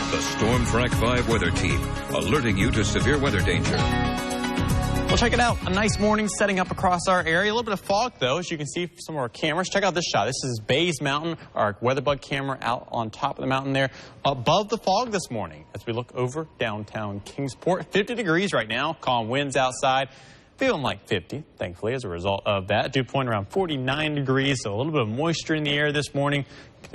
The Storm Track 5 weather team, alerting you to severe weather danger. Well, check it out. A nice morning setting up across our area. A little bit of fog, though, as you can see from some of our cameras. Check out this shot. This is Bays Mountain, our WeatherBug camera out on top of the mountain there, above the fog this morning. As we look over downtown Kingsport, 50 degrees right now, calm winds outside. Feeling like 50, thankfully, as a result of that. Dew point around 49 degrees, so a little bit of moisture in the air this morning,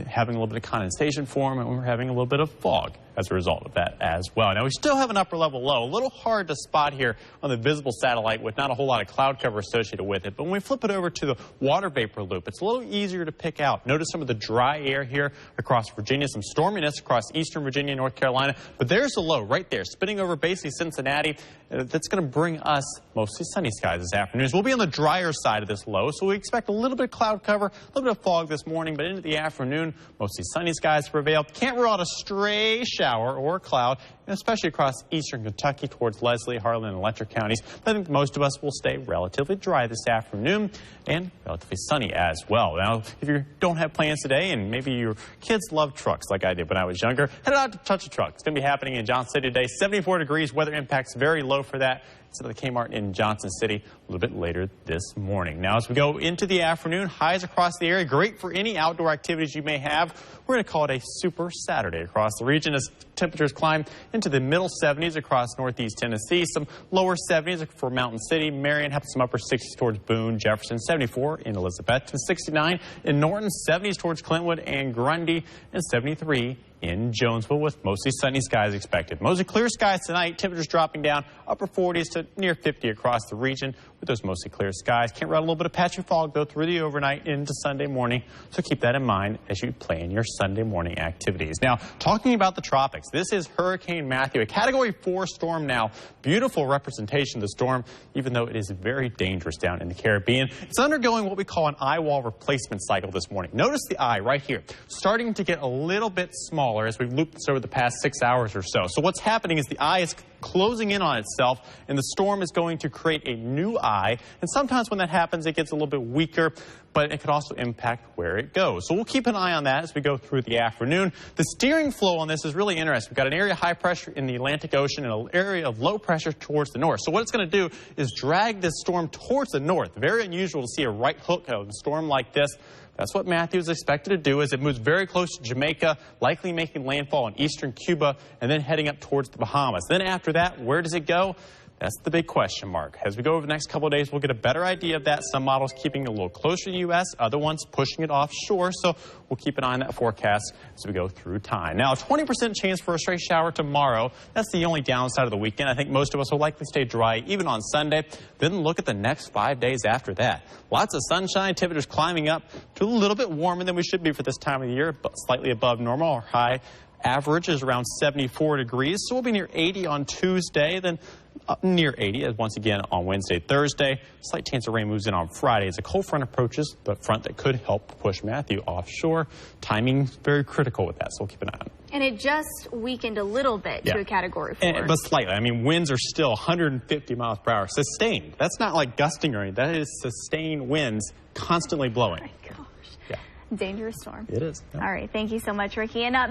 having a little bit of condensation form, and we're having a little bit of fog as a result of that as well. Now, we still have an upper level low, a little hard to spot here on the visible satellite with not a whole lot of cloud cover associated with it. But when we flip it over to the water vapor loop, it's a little easier to pick out. Notice some of the dry air here across Virginia, some storminess across eastern Virginia and North Carolina. But there's a low right there, spinning over basically Cincinnati. That's going to bring us mostly sunny skies this afternoon. So we'll be on the drier side of this low, so we expect a little bit of cloud cover, a little bit of fog this morning, but into the afternoon, mostly sunny skies prevail. Can't rule out a stray shower or cloud, especially across eastern Kentucky towards Leslie, Harlan, and Letcher counties. I think most of us will stay relatively dry this afternoon and relatively sunny as well. Now, if you don't have plans today and maybe your kids love trucks like I did when I was younger, head out to Touch a Truck. It's going to be happening in Johnson City today. 74 degrees, weather impacts very low for that. It's at the Kmart in Johnson City a little bit later this morning. Now, as we go into the afternoon, highs across the area, great for any outdoor activities you may have. We're going to call it a super Saturday across the region as temperatures climb into the middle 70s across northeast Tennessee, some lower 70s for Mountain City, Marion, have some upper 60s towards Boone, Jefferson, 74 in Elizabeth, 69 in Norton, 70s towards Clintwood and Grundy, and 73 in Jonesville with mostly sunny skies expected. Mostly clear skies tonight, temperatures dropping down upper 40s to near 50 across the region with those mostly clear skies. Can't run a little bit of patchy fog though through the overnight into Sunday morning, so keep that in mind as you plan your Sunday morning activities. Now, talking about the tropics, this is Hurricane Matthew, a Category 4 storm now. Beautiful representation of the storm, even though it is very dangerous down in the Caribbean. It's undergoing what we call an eye wall replacement cycle this morning. Notice the eye right here, starting to get a little bit smaller as we've looped this over the past 6 hours or so. So what's happening is the eye is closing in on itself, and the storm is going to create a new eye. And sometimes when that happens, it gets a little bit weaker, but it could also impact where it goes. So we'll keep an eye on that as we go through the afternoon. The steering flow on this is really interesting. We've got an area of high pressure in the Atlantic Ocean and an area of low pressure towards the north. So what it's going to do is drag this storm towards the north. Very unusual to see a right hook of a storm like this. That's what Matthew is expected to do as it moves very close to Jamaica, likely making landfall in eastern Cuba, and then heading up towards the Bahamas. Then after that, where does it go? That's the big question mark. As we go over the next couple of days, we'll get a better idea of that. Some models keeping it a little closer to the U.S., other ones pushing it offshore. So we'll keep an eye on that forecast as we go through time. Now, a 20% chance for a stray shower tomorrow. That's the only downside of the weekend. I think most of us will likely stay dry even on Sunday. Then look at the next 5 days after that. Lots of sunshine, temperatures climbing up to a little bit warmer than we should be for this time of the year, but slightly above normal. Our high average is around 74 degrees. So we'll be near 80 on Tuesday, then up near 80 once again on Wednesday, Thursday. Slight chance of rain moves in on Friday as a cold front approaches, the front that could help push Matthew offshore. Timing very critical with that, so we'll keep an eye on it. And it just weakened a little bit to a Category 4. But slightly. I mean, winds are still 150 miles per hour. Sustained. That's not like gusting or anything. That is sustained winds constantly blowing. Oh my gosh. Yeah. Dangerous storm. It is. Yeah. All right. Thank you so much, Ricky. And